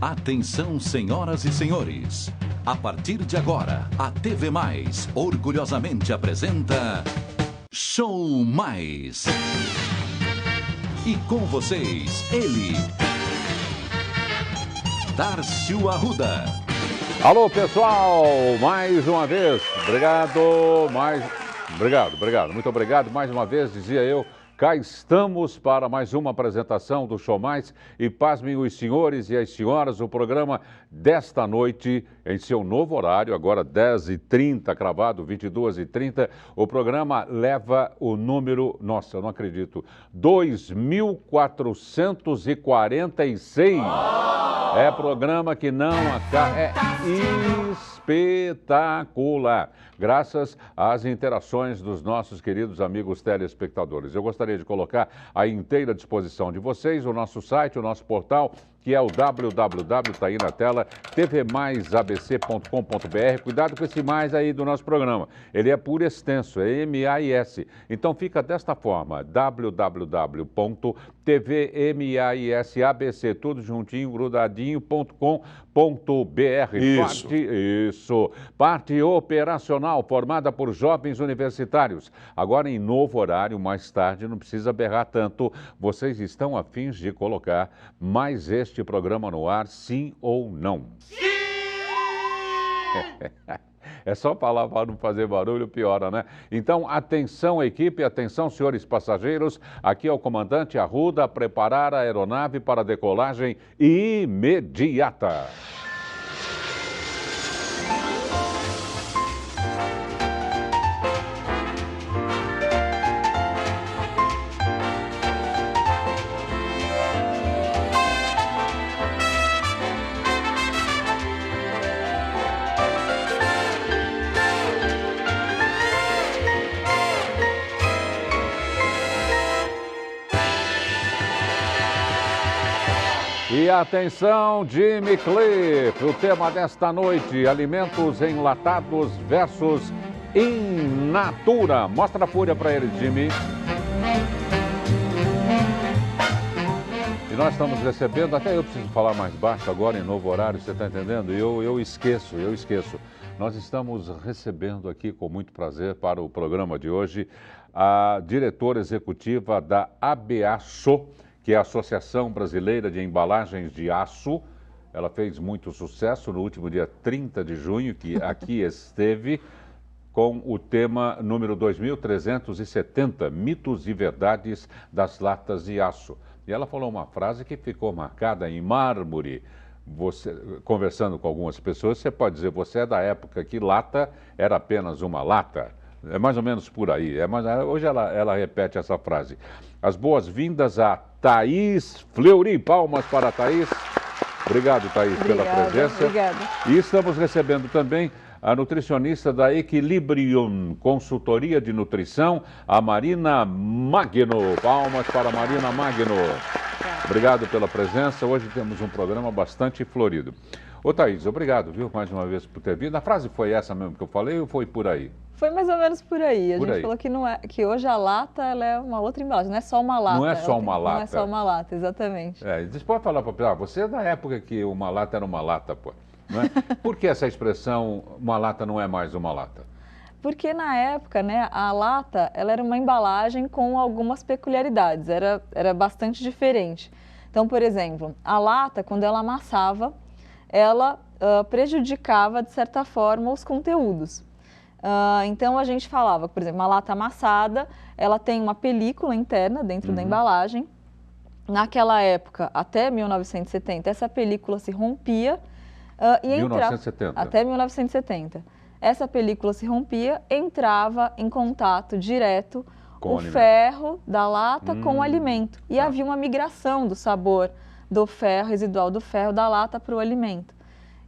Atenção, senhoras e senhores. A partir de agora, a TV Mais orgulhosamente apresenta Show Mais. E com vocês, ele, Darcio Arruda. Alô, pessoal, mais uma vez, muito obrigado, mais uma vez, dizia eu, cá estamos para mais uma apresentação do Show Mais e pasmem os senhores e as senhoras, o programa desta noite, em seu novo horário, agora 10h30, cravado, 22h30, o programa leva o número, nossa, eu não acredito, 2446. É programa que não acaba, é espetacular, graças às interações dos nossos queridos amigos telespectadores. Eu gostaria de colocar à inteira disposição de vocês o nosso site, o nosso portal, que é o www, está aí na tela, tvmaisabc.com.br. Cuidado com esse mais aí do nosso programa. Ele é por extenso, é M-A-I-S. Então fica desta forma, www.tvmaisabc, tudo juntinho, grudadinho.com.br. Parte operacional, formada por jovens universitários. Agora em novo horário, mais tarde, não precisa berrar tanto. Vocês estão a fim de colocar mais este programa no ar, sim ou não? Sim! É só falar para não fazer barulho, piora, né? Então, atenção equipe, atenção senhores passageiros, aqui é o comandante Arruda, preparar a aeronave para decolagem imediata. E atenção, Jimmy Cliff, o tema desta noite, alimentos enlatados versus in natura. Mostra a fúria para ele, Jimmy. E nós estamos recebendo, até eu preciso falar mais baixo agora em novo horário, você está entendendo? Eu esqueço. Nós estamos recebendo aqui com muito prazer para o programa de hoje a diretora executiva da ABAço, que é a Associação Brasileira de Embalagens de Aço. Ela fez muito sucesso no último dia 30 de junho, que aqui esteve, com o tema número 2370, Mitos e Verdades das Latas de Aço. E ela falou uma frase que ficou marcada em mármore. Você, conversando com algumas pessoas, você pode dizer, você é da época que lata era apenas uma lata. É mais ou menos por aí. Hoje ela repete essa frase. As boas-vindas a Thaís Fleury. Palmas para a Thaís. Obrigado, Thaís, pela presença. Obrigada. E estamos recebendo também a nutricionista da Equilibrium Consultoria de Nutrição, a Marina Magno. Palmas para a Marina Magno. Obrigado pela presença. Hoje temos um programa bastante florido. Ô, Thaís, obrigado, viu, mais uma vez por ter vindo. A frase foi essa mesmo que eu falei ou foi por aí? Foi mais ou menos por aí. A gente falou que, não é, que hoje a lata ela é uma outra embalagem, não é só uma lata. Não é só uma lata. Não é só uma lata, exatamente. Você pode falar para você é da época que uma lata era uma lata, pô. Não é? Por que essa expressão, uma lata não é mais uma lata? Porque na época, né, a lata ela era uma embalagem com algumas peculiaridades, era bastante diferente. Então, por exemplo, a lata, quando ela amassava, ela prejudicava, de certa forma, os conteúdos. Então, a gente falava, por exemplo, uma lata amassada, ela tem uma película interna dentro da embalagem. Naquela época, até 1970, essa película se rompia e 1970. Até 1970. Essa película se rompia, entrava em contato direto com o ferro da lata com o alimento. E havia uma migração do sabor do ferro, residual do ferro da lata para o alimento.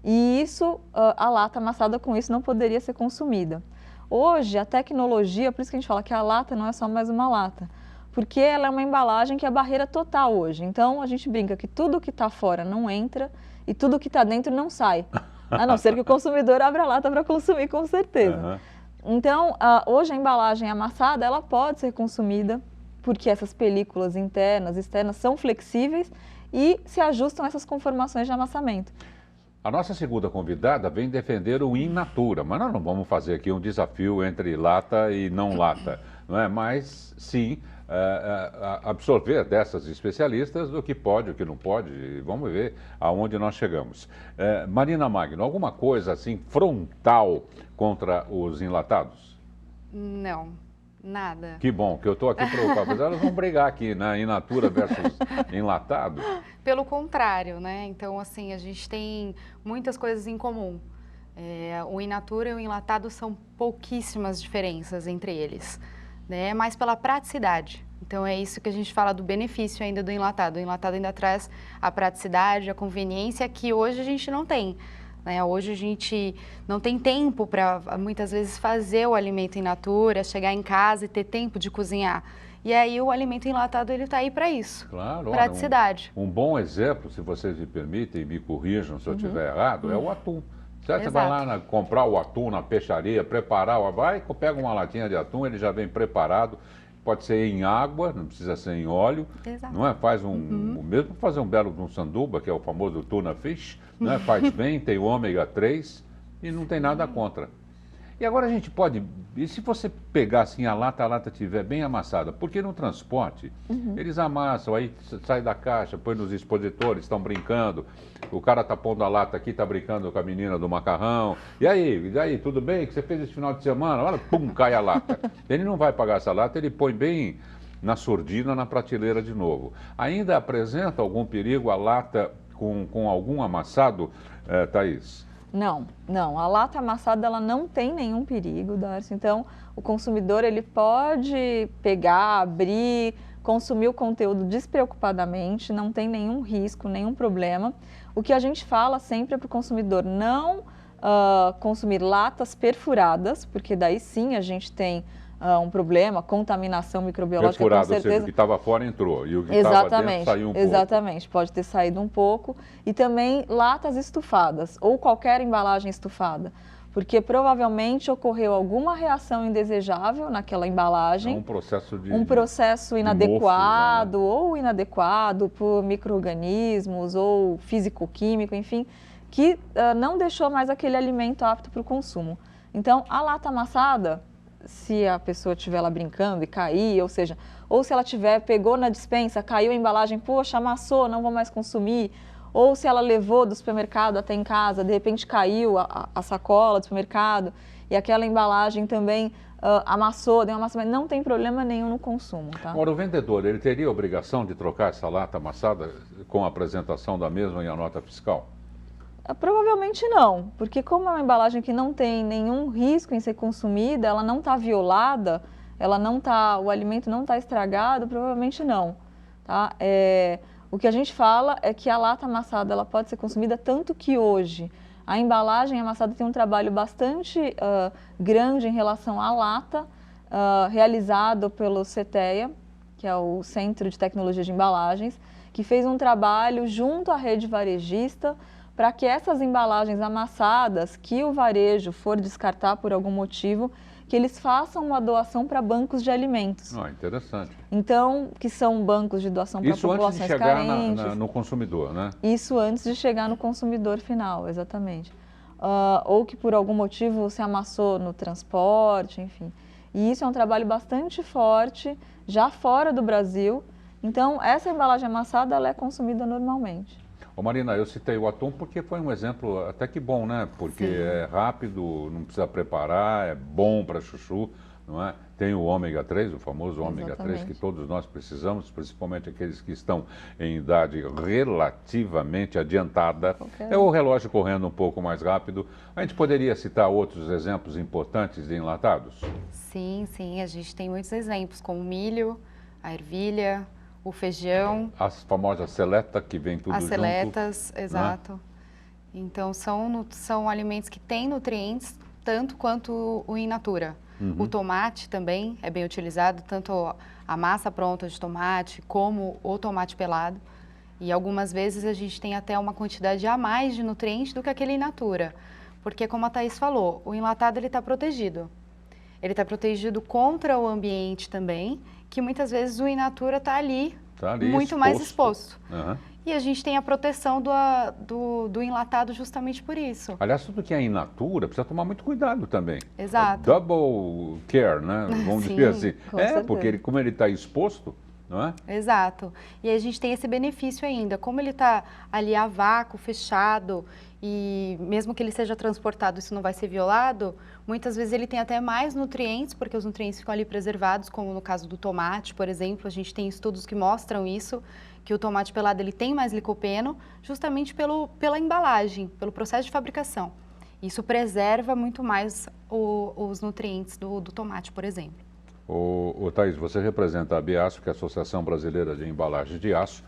E isso, a lata amassada com isso não poderia ser consumida. Hoje, a tecnologia, por isso que a gente fala que a lata não é só mais uma lata, porque ela é uma embalagem que é a barreira total hoje. Então, a gente brinca que tudo que está fora não entra e tudo que está dentro não sai. A não ser que o consumidor abra a lata para consumir, com certeza. Então, hoje a embalagem amassada, ela pode ser consumida porque essas películas internas, externas, são flexíveis e se ajustam a essas conformações de amassamento. A nossa segunda convidada vem defender o in natura, mas nós não vamos fazer aqui um desafio entre lata e não lata, não é? Mas sim absorver dessas especialistas o que pode, o que não pode, e vamos ver aonde nós chegamos. Marina Magno, alguma coisa assim frontal contra os enlatados? Não, nada. Que bom, que eu estou aqui preocupado, mas elas vão brigar aqui, né? In natura versus enlatado. Pelo contrário, né? Então, assim, a gente tem muitas coisas em comum. O in natura e o enlatado são pouquíssimas diferenças entre eles, né? Mas pela praticidade. Então, é isso que a gente fala do benefício ainda do enlatado. O enlatado ainda traz a praticidade, a conveniência que hoje a gente não tem. Hoje a gente não tem tempo para, muitas vezes, fazer o alimento in natura, chegar em casa e ter tempo de cozinhar. E aí o alimento enlatado, ele está aí para isso. Claro. Praticidade. Um bom exemplo, se vocês me permitem e me corrijam se eu estiver errado, é o atum. Você vai lá comprar o atum na peixaria, preparar, pega uma latinha de atum, ele já vem preparado. Pode ser em água, não precisa ser em óleo. Exato. Não é? Faz mesmo fazer um belo de um sanduba, que é o famoso tuna fish, não é? Faz bem, tem o ômega 3 e não tem nada contra. E agora a gente pode, e se você pegar assim a lata estiver bem amassada, porque no transporte eles amassam, aí sai da caixa, põe nos expositores, estão brincando, o cara está pondo a lata aqui, está brincando com a menina do macarrão, e aí, tudo bem, o que você fez esse final de semana? Olha, pum, cai a lata. Ele não vai pagar essa lata, ele põe bem na surdina, na prateleira de novo. Ainda apresenta algum perigo a lata com algum amassado, Thaís? Não. A lata amassada, ela não tem nenhum perigo, Darcy. Então, o consumidor, ele pode pegar, abrir, consumir o conteúdo despreocupadamente, não tem nenhum risco, nenhum problema. O que a gente fala sempre é para o consumidor não consumir latas perfuradas, porque daí sim a gente tem um problema, contaminação microbiológica, perfurado, com certeza. Ou seja, o que estava fora entrou e o que estava dentro saiu um pouco. Exatamente, pode ter saído um pouco. E também latas estufadas ou qualquer embalagem estufada, porque provavelmente ocorreu alguma reação indesejável naquela embalagem. Um processo inadequado, ou inadequado por micro-organismos ou físico-químico, enfim, que não deixou mais aquele alimento apto para o consumo. Então, a lata amassada, se a pessoa estiver lá brincando e cair, ou seja, ou se ela pegou na despensa, caiu a embalagem, poxa, amassou, não vou mais consumir, ou se ela levou do supermercado até em casa, de repente caiu a sacola do supermercado e aquela embalagem também amassou, deu um amassamento, não tem problema nenhum no consumo, tá? Agora, o vendedor, ele teria a obrigação de trocar essa lata amassada com a apresentação da mesma e a nota fiscal? Provavelmente não, porque como é uma embalagem que não tem nenhum risco em ser consumida, ela não está violada, o alimento não está estragado, provavelmente não. Tá? O que a gente fala é que a lata amassada ela pode ser consumida, tanto que hoje a embalagem amassada tem um trabalho bastante grande em relação à lata, realizado pelo CTEA, que é o Centro de Tecnologia de Embalagens, que fez um trabalho junto à rede varejista para que essas embalagens amassadas que o varejo for descartar por algum motivo, que eles façam uma doação para bancos de alimentos. Interessante. Então, que são bancos de doação para populações carentes. Isso antes de chegar no consumidor, né? Isso antes de chegar no consumidor final, exatamente. Ou que por algum motivo se amassou no transporte, enfim. E isso é um trabalho bastante forte, já fora do Brasil. Então, essa embalagem amassada ela é consumida normalmente. Ô Marina, eu citei o atum porque foi um exemplo até que bom, né? Porque Sim. É rápido, não precisa preparar, é bom para chuchu, não é? Tem o ômega 3, o famoso ômega 3 que todos nós precisamos, principalmente aqueles que estão em idade relativamente adiantada. É o relógio correndo um pouco mais rápido. A gente poderia citar outros exemplos importantes de enlatados? Sim, a gente tem muitos exemplos, como o milho, a ervilha, o feijão. As famosas seletas que vem tudo junto. As seletas, exato. Né? Então, são alimentos que têm nutrientes, tanto quanto o in natura. O tomate também é bem utilizado, tanto a massa pronta de tomate, como o tomate pelado. E algumas vezes a gente tem até uma quantidade a mais de nutrientes do que aquele in natura. Porque, como a Thaís falou, o enlatado está protegido. Ele está protegido contra o ambiente também, que muitas vezes o in natura está ali muito mais exposto. E a gente tem a proteção do enlatado justamente por isso. Aliás, tudo que é in natura precisa tomar muito cuidado também. Exato. Double care, né? Vamos dizer assim. Porque como ele está exposto, não é? Exato. E a gente tem esse benefício ainda. Como ele está ali a vácuo, fechado, e mesmo que ele seja transportado, isso não vai ser violado, muitas vezes ele tem até mais nutrientes, porque os nutrientes ficam ali preservados, como no caso do tomate, por exemplo. A gente tem estudos que mostram isso, que o tomate pelado ele tem mais licopeno, justamente pela embalagem, pelo processo de fabricação. Isso preserva muito mais os nutrientes do tomate, por exemplo. Ô Thaís, você representa a Biaço, que é a Associação Brasileira de Embalagens de Aço.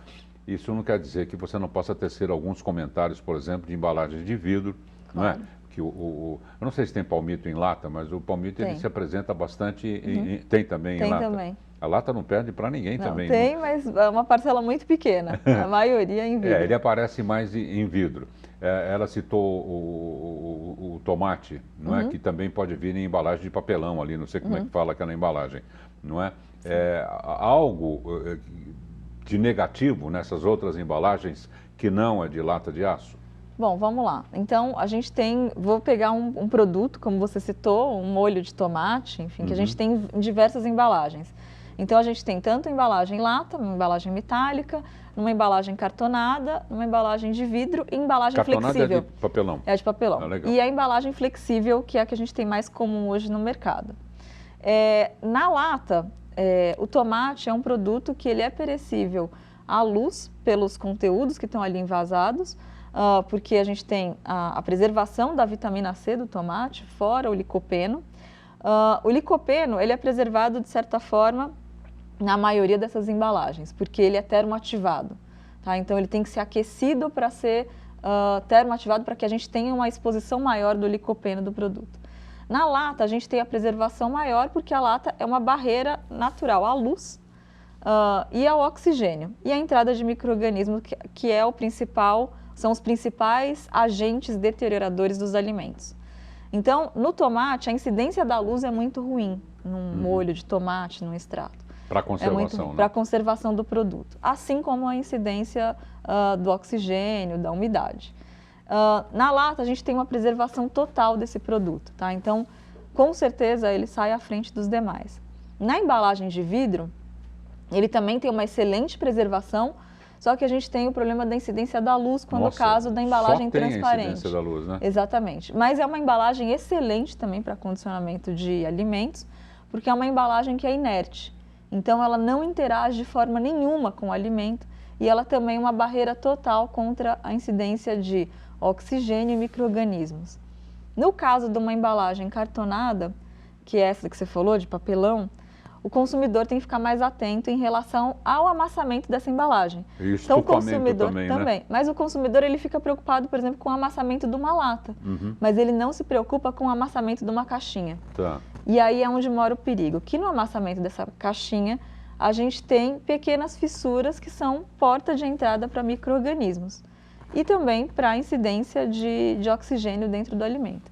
Isso não quer dizer que você não possa tecer alguns comentários, por exemplo, de embalagens de vidro, Claro. não é? Que eu não sei se tem palmito em lata, mas o palmito ele se apresenta bastante, tem também em lata. Tem também. A lata não perde para ninguém Não, também. tem, mas é uma parcela muito pequena. A maioria é em vidro. Ele aparece mais em vidro. Ela citou o tomate, não é? Que também pode vir em embalagem de papelão ali, não sei como é que fala aquela embalagem, não é? Algo de negativo nessas outras embalagens que não é de lata de aço? Bom, vamos lá. Então, a gente tem, vou pegar um produto, como você citou, um molho de tomate, enfim, que a gente tem em diversas embalagens. Então, a gente tem tanto embalagem em lata, uma embalagem metálica, numa embalagem cartonada, numa embalagem de vidro e embalagem cartonada flexível. É de papelão? É de papelão. Legal. E a embalagem flexível, que é a que a gente tem mais comum hoje no mercado. Na lata, o tomate é um produto que ele é perecível à luz, pelos conteúdos que estão ali envasados, porque a gente tem a preservação da vitamina C do tomate, fora o licopeno. O licopeno, ele é preservado, de certa forma, na maioria dessas embalagens, porque ele é termoativado, tá? Então, ele tem que ser aquecido para ser termoativado, para que a gente tenha uma exposição maior do licopeno do produto. Na lata, a gente tem a preservação maior, porque a lata é uma barreira natural à luz e ao oxigênio. E a entrada de micro-organismos, que é o principal, são os principais agentes deterioradores dos alimentos. Então, no tomate, a incidência da luz é muito ruim, num molho de tomate, num extrato. Para conservação, né? Para a conservação do produto, assim como a incidência do oxigênio, da umidade. Na lata, a gente tem uma preservação total desse produto, tá? Então, com certeza, ele sai à frente dos demais. Na embalagem de vidro, ele também tem uma excelente preservação, só que a gente tem o problema da incidência da luz, quando o caso da embalagem transparente. Só tem a incidência da luz, né? Exatamente. Mas é uma embalagem excelente também para condicionamento de alimentos, porque é uma embalagem que é inerte. Então, ela não interage de forma nenhuma com o alimento e ela também é uma barreira total contra a incidência de oxigênio e micro-organismos. No caso de uma embalagem cartonada, que é essa que você falou, de papelão, o consumidor tem que ficar mais atento em relação ao amassamento dessa embalagem. E então, o consumidor também, né? Mas o consumidor ele fica preocupado, por exemplo, com o amassamento de uma lata, mas ele não se preocupa com o amassamento de uma caixinha. Tá. E aí é onde mora o perigo, que no amassamento dessa caixinha a gente tem pequenas fissuras que são porta de entrada para micro-organismos e também para a incidência de oxigênio dentro do alimento.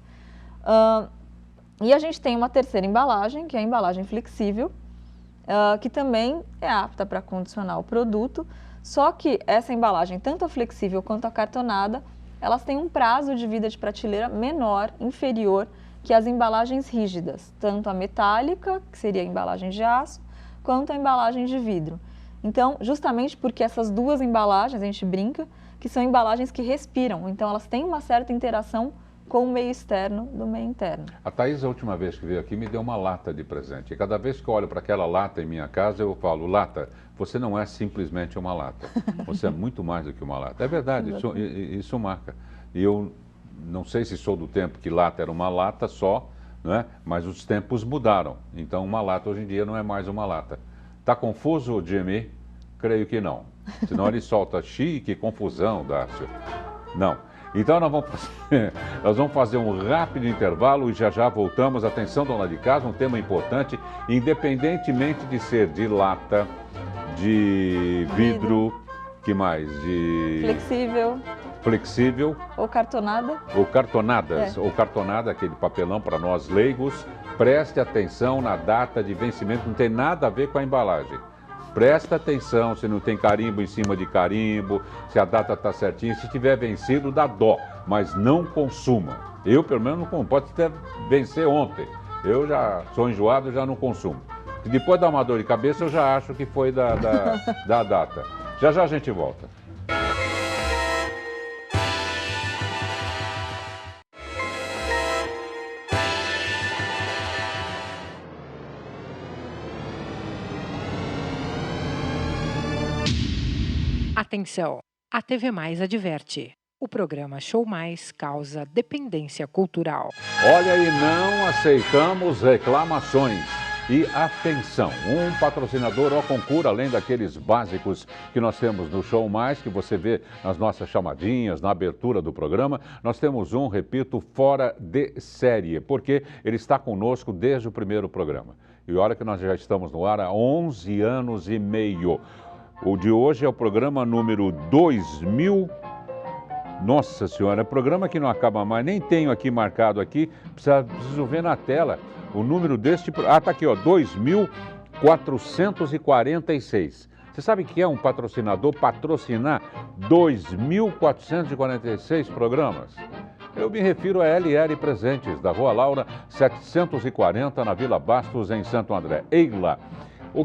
E a gente tem uma terceira embalagem, que é a embalagem flexível, que também é apta para condicionar o produto, só que essa embalagem, tanto a flexível quanto a cartonada, elas têm um prazo de vida de prateleira menor, inferior, que as embalagens rígidas, tanto a metálica, que seria a embalagem de aço, quanto a embalagem de vidro. Então, justamente porque essas duas embalagens, a gente brinca, que são embalagens que respiram, então elas têm uma certa interação com o meio externo do meio interno. A Thaís, a última vez que veio aqui, me deu uma lata de presente. E cada vez que eu olho para aquela lata em minha casa, eu falo, lata, você não é simplesmente uma lata. Você é muito mais do que uma lata. É verdade, isso marca. E eu não sei se sou do tempo que lata era uma lata só, não é? Mas os tempos mudaram. Então, uma lata hoje em dia não é mais uma lata. Está confuso, Jimmy? Creio que não. Senão ele solta chique, confusão, Dácio. Não. Então nós vamos fazer um rápido intervalo e já já voltamos. Atenção, dona de casa, um tema importante, independentemente de ser de lata, de vidro, que mais? De flexível. Ou cartonada. Ou cartonadas. Ou cartonada, aquele papelão para nós leigos. Preste atenção na data de vencimento, não tem nada a ver com a embalagem. Presta atenção se não tem carimbo em cima de carimbo, se a data está certinha. Se tiver vencido, dá dó, mas não consuma. Eu, pelo menos, não consumo. Pode até vencer ontem. Eu já sou enjoado, já não consumo. E depois dá uma dor de cabeça, eu já acho que foi da data. Já já a gente volta. Atenção! A TV Mais adverte. O programa Show Mais causa dependência cultural. Olha, e não aceitamos reclamações. E atenção, um patrocinador ao concurso, além daqueles básicos que nós temos no Show Mais, que você vê nas nossas chamadinhas, na abertura do programa, nós temos um, repito, fora de série, porque ele está conosco desde o primeiro programa. E olha que nós já estamos no ar há 11 anos e meio. O de hoje é o programa número 2000. Nossa Senhora, é programa que não acaba mais, nem tenho aqui marcado aqui, preciso ver na tela o número deste... Ah, tá aqui, ó, 2.446. Você sabe que é um patrocinador patrocinar 2.446 programas? Eu me refiro a LL Presentes, da Rua Laura, 740, na Vila Bastos, em Santo André. Eila!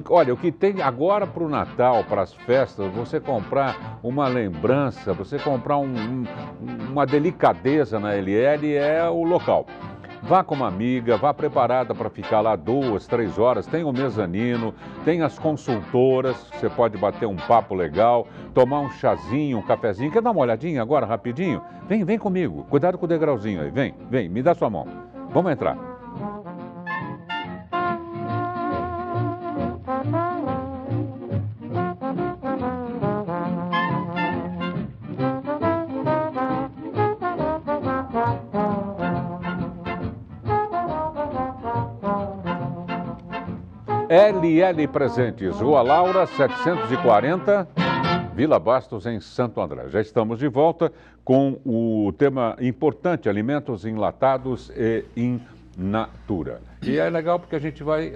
Olha, o que tem agora para o Natal, para as festas, você comprar uma lembrança, você comprar uma delicadeza na LL é o local. Vá com uma amiga, vá preparada para ficar lá 2, 3 horas. Tem o mezanino, tem as consultoras, você pode bater um papo legal, tomar um chazinho, um cafezinho. Quer dar uma olhadinha agora, rapidinho? Vem comigo, cuidado com o degrauzinho aí, vem, me dá sua mão. Vamos entrar. LL Presentes, Rua Laura, 740, Vila Bastos, em Santo André. Já estamos de volta com o tema importante, alimentos enlatados e in natura. E é legal porque a gente vai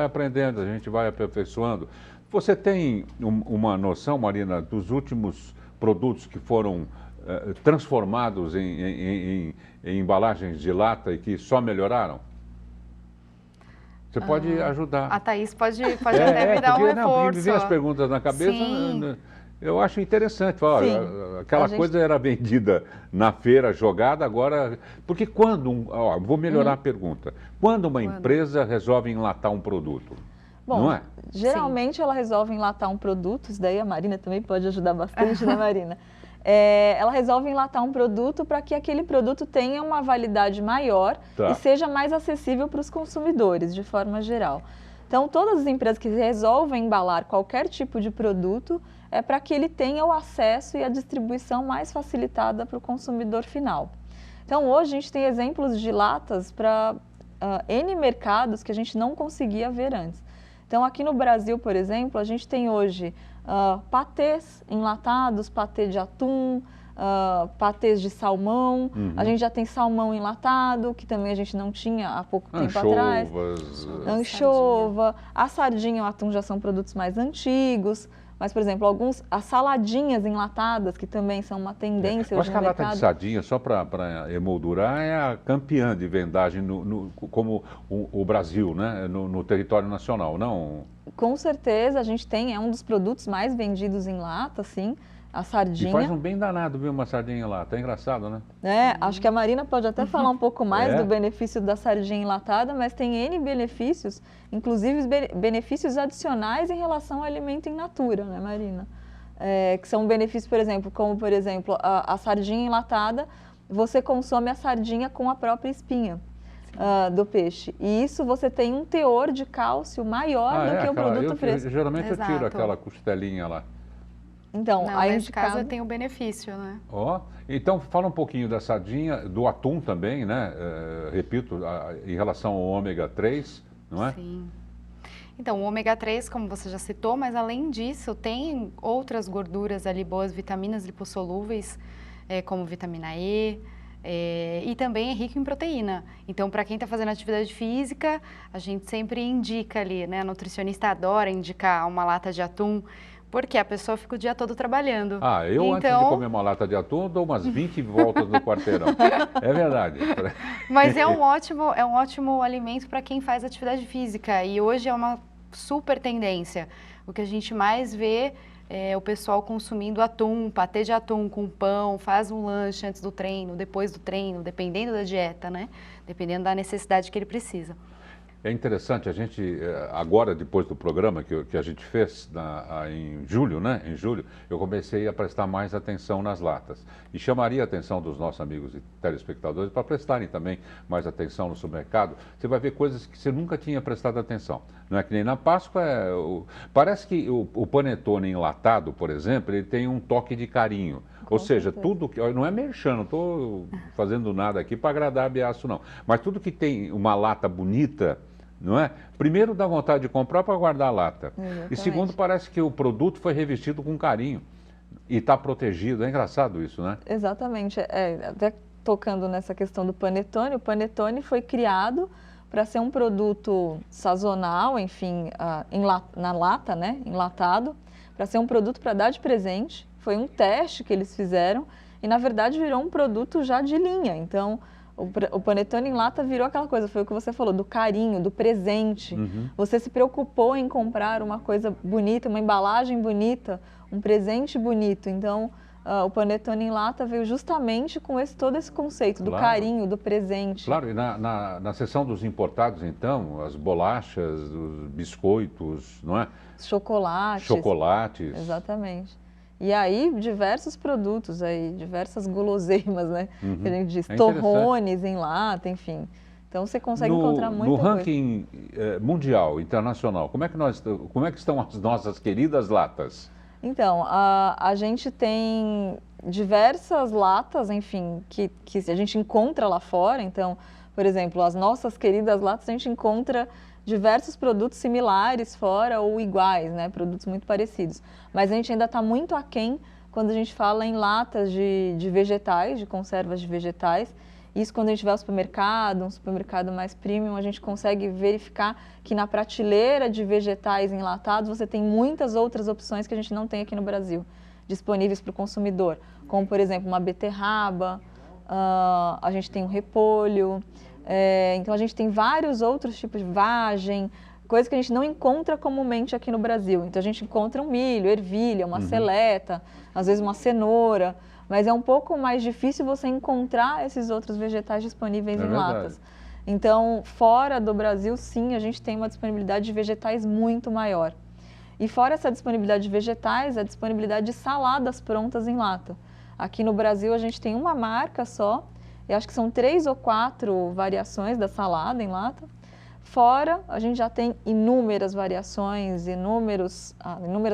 aprendendo, a gente vai aperfeiçoando. Você tem uma noção, Marina, dos últimos produtos que foram transformados em embalagens de lata e que só melhoraram? Você pode ajudar. A Thaís pode até me dar um reforço. Não, me vem as perguntas na cabeça, eu acho interessante. Olha, aquela coisa era vendida na feira, jogada, agora... Porque quando... vou melhorar a pergunta. Quando uma empresa resolve enlatar um produto, bom, não é? Geralmente ela resolve enlatar um produto, isso daí a Marina também pode ajudar bastante, né, Marina? Ela resolve enlatar um produto para que aquele produto tenha uma validade maior e seja mais acessível para os consumidores, de forma geral. Então, todas as empresas que resolvem embalar qualquer tipo de produto é para que ele tenha o acesso e a distribuição mais facilitada para o consumidor final. Então, hoje a gente tem exemplos de latas para N mercados que a gente não conseguia ver antes. Então, aqui no Brasil, por exemplo, a gente tem hoje patês enlatados, patê de atum, patês de salmão. A gente já tem salmão enlatado, que também a gente não tinha há pouco tempo atrás. Anchova. A sardinha e o atum já são produtos mais antigos. Mas, por exemplo, as saladinhas enlatadas, que também são uma tendência hoje no mercado. Acho que a lata de sardinha, só para emoldurar, é a campeã de vendagem como o Brasil, né? No território nacional, não? Com certeza, a gente tem, é um dos produtos mais vendidos em lata, sim, a sardinha. E faz um bem danado, viu, uma sardinha em lata, é engraçado, né? Acho que a Marina pode até falar um pouco mais do benefício da sardinha enlatada, mas tem N benefícios, inclusive benefícios adicionais em relação ao alimento in natura, né, Marina? Que são benefícios, por exemplo, a sardinha enlatada, você consome a sardinha com a própria espinha do peixe. E isso você tem um teor de cálcio maior do que o produto fresco. Geralmente eu tiro aquela costelinha lá. Então, nesse caso tem o benefício, né? Então fala um pouquinho da sardinha, do atum também, né? Repito, em relação ao ômega 3, não é? Sim. Então, o ômega 3, como você já citou, mas além disso, tem outras gorduras ali, boas vitaminas lipossolúveis, como vitamina E, E também é rico em proteína. Então, para quem está fazendo atividade física, a gente sempre indica ali, né? A nutricionista adora indicar uma lata de atum, porque a pessoa fica o dia todo trabalhando. Eu antes de comer uma lata de atum, dou umas 20 voltas no quarteirão. É verdade. Mas é um ótimo alimento para quem faz atividade física. E hoje é uma super tendência. O que a gente mais vê é o pessoal consumindo atum, patê de atum com pão, faz um lanche antes do treino, depois do treino, dependendo da dieta, né? Dependendo da necessidade que ele precisa. É interessante, a gente, agora depois do programa que a gente fez em julho, né? Em julho, eu comecei a prestar mais atenção nas latas. E chamaria a atenção dos nossos amigos e telespectadores para prestarem também mais atenção no supermercado. Você vai ver coisas que você nunca tinha prestado atenção. Não é que nem na Páscoa, parece que o panetone enlatado, por exemplo, ele tem um toque de carinho. Ou seja, tudo que... Não é merchan, não estou fazendo nada aqui para agradar a Biaço, não. Mas tudo que tem uma lata bonita, não é? Primeiro dá vontade de comprar para guardar a lata. Exatamente. E segundo, parece que o produto foi revestido com carinho e está protegido. É engraçado isso, né? Exatamente. Até tocando nessa questão do panetone, o panetone foi criado para ser um produto sazonal, enfim, na lata, né? Enlatado, para ser um produto para dar de presente. Foi um teste que eles fizeram e, na verdade, virou um produto já de linha. Então, o panetone em lata virou aquela coisa, foi o que você falou, do carinho, do presente. Uhum. Você se preocupou em comprar uma coisa bonita, uma embalagem bonita, um presente bonito. Então, o panetone em lata veio justamente com todo esse conceito do carinho, do presente. Claro, e na seção dos importados, então, as bolachas, os biscoitos, não é? Chocolates. Exatamente. E aí, diversos produtos aí, diversas guloseimas, né? Uhum. Que a gente diz, torrones em lata, enfim. Então, você consegue encontrar muita coisa. No ranking mundial, internacional, como é que estão as nossas queridas latas? Então, a gente tem diversas latas, enfim, que a gente encontra lá fora. Então, por exemplo, as nossas queridas latas, a gente encontra diversos produtos similares fora ou iguais, né? Produtos muito parecidos. Mas a gente ainda está muito aquém quando a gente fala em latas de vegetais, de conservas de vegetais. Isso quando a gente vai ao supermercado, um supermercado mais premium, a gente consegue verificar que na prateleira de vegetais enlatados você tem muitas outras opções que a gente não tem aqui no Brasil, disponíveis para o consumidor. Como, por exemplo, uma beterraba, a gente tem um repolho. Então, a gente tem vários outros tipos de vagem, coisas que a gente não encontra comumente aqui no Brasil. Então, a gente encontra um milho, ervilha, uma seleta, às vezes uma cenoura, mas é um pouco mais difícil você encontrar esses outros vegetais disponíveis em latas. Então, fora do Brasil, sim, a gente tem uma disponibilidade de vegetais muito maior. E fora essa disponibilidade de vegetais, a disponibilidade de saladas prontas em lata. Aqui no Brasil, a gente tem uma marca só, eu acho que são 3 ou 4 variações da salada em lata. Fora, a gente já tem inúmeras variações, inúmeras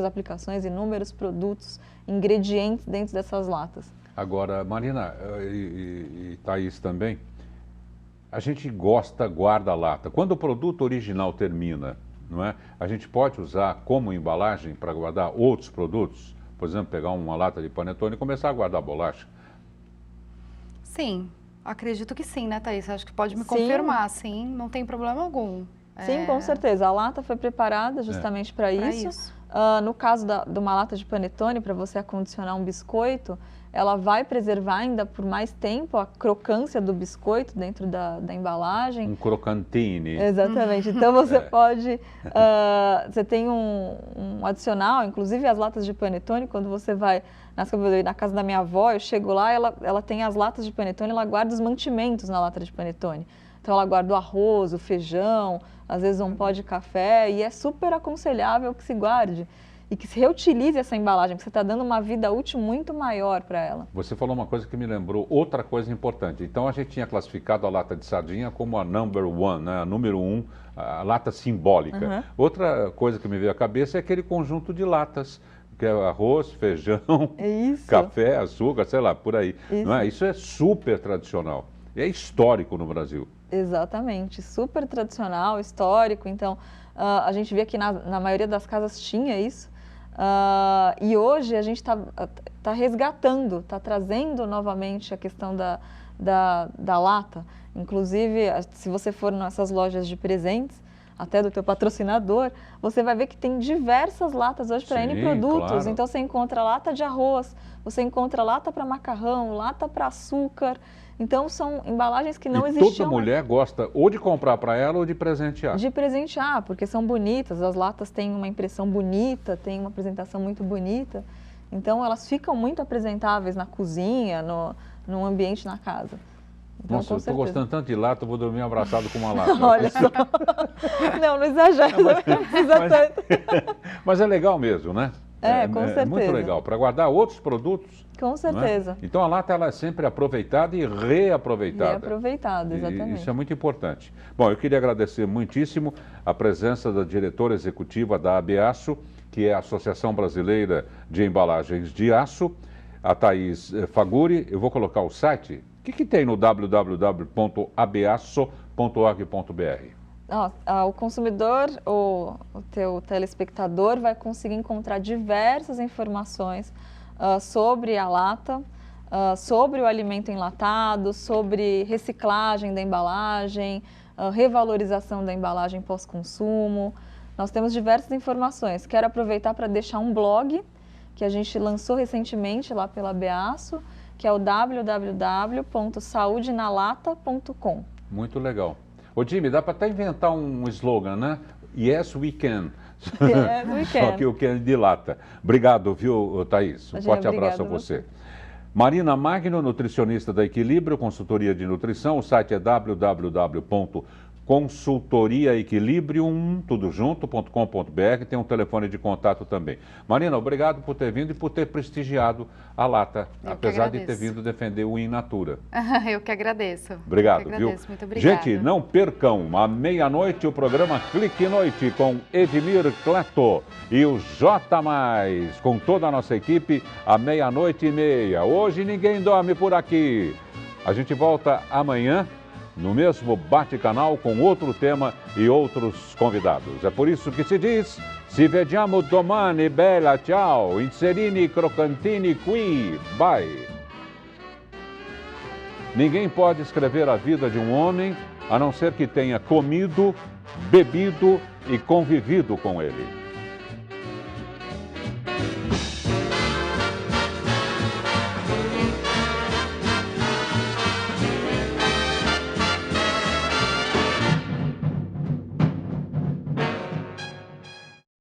aplicações, inúmeros produtos, ingredientes dentro dessas latas. Agora, Marina e Thaís também, a gente guarda a lata. Quando o produto original termina, não é? A gente pode usar como embalagem para guardar outros produtos? Por exemplo, pegar uma lata de panetone e começar a guardar bolacha? Sim. Acredito que sim, né, Thaís? Acho que pode me confirmar, sim, não tem problema algum. Sim, com certeza. A lata foi preparada justamente para isso. No caso de uma lata de panetone, para você acondicionar um biscoito, ela vai preservar ainda por mais tempo a crocância do biscoito dentro da embalagem. Um crocantine. Exatamente. Então você pode... você tem um adicional, inclusive as latas de panetone, quando você vai na casa da minha avó, eu chego lá, ela tem as latas de panetone, ela guarda os mantimentos na lata de panetone. Então ela guarda o arroz, o feijão, às vezes um pó de café, e é super aconselhável que se guarde e que se reutilize essa embalagem, porque você está dando uma vida útil muito maior para ela. Você falou uma coisa que me lembrou outra coisa importante. Então a gente tinha classificado a lata de sardinha como a number one, né? A número 1, a lata simbólica. Uhum. Outra coisa que me veio à cabeça é aquele conjunto de latas, que é arroz, feijão, café, açúcar, sei lá, por aí. Não é? Isso é super tradicional. É histórico no Brasil. Exatamente, super tradicional, histórico. Então, a gente vê que na maioria das casas tinha isso. E hoje a gente está resgatando, está trazendo novamente a questão da lata. Inclusive, se você for nessas lojas de presentes, até do teu patrocinador, você vai ver que tem diversas latas hoje para N produtos. Claro. Então você encontra lata de arroz, você encontra lata para macarrão, lata para açúcar. Então são embalagens que não existiam. Toda mulher gosta ou de comprar para ela ou de presentear. De presentear, porque são bonitas, as latas têm uma impressão bonita, têm uma apresentação muito bonita. Então elas ficam muito apresentáveis na cozinha, no ambiente na casa. Então, nossa, eu estou gostando tanto de lata, eu vou dormir abraçado com uma lata. Olha só. Não exagera, não precisa tanto. Mas é legal mesmo, né? Com certeza. É muito legal, para guardar outros produtos. Com certeza. Então a lata ela é sempre aproveitada e reaproveitada. Reaproveitada, exatamente. Isso é muito importante. Bom, eu queria agradecer muitíssimo a presença da diretora executiva da ABAço, que é a Associação Brasileira de Embalagens de Aço, a Thaís Faguri. Eu vou colocar o site. O que tem no www.abaço.org.br? O consumidor, o teu telespectador vai conseguir encontrar diversas informações sobre a lata, sobre o alimento enlatado, sobre reciclagem da embalagem, revalorização da embalagem pós-consumo. Nós temos diversas informações. Quero aproveitar para deixar um blog que a gente lançou recentemente lá pela ABAço, que é o www.saudenalata.com. Muito legal. Ô, Jimmy, dá para até inventar um slogan, né? Yes, we can. Yes, we can. Só que o can de lata. Obrigado, viu, Thaís? Um forte abraço a você. Marina Magno, nutricionista da Equilíbrio, consultoria de nutrição. O site é www.consultoriaequilibrium.com.br. Tem um telefone de contato também. Marina, obrigado por ter vindo e por ter prestigiado a lata, apesar de ter vindo defender o In Natura. Eu que agradeço. Obrigado, viu? Muito obrigada. Gente, não percam, à meia-noite, o programa Clique Noite com Edmir Cleto e o J+, com toda a nossa equipe, à 00:30. Hoje ninguém dorme por aqui. A gente volta amanhã, no mesmo bate-canal, com outro tema e outros convidados. É por isso que se diz, ci vediamo domani, bella, ciao, inserini, crocantini, qui, bye. Ninguém pode escrever a vida de um homem, a não ser que tenha comido, bebido e convivido com ele.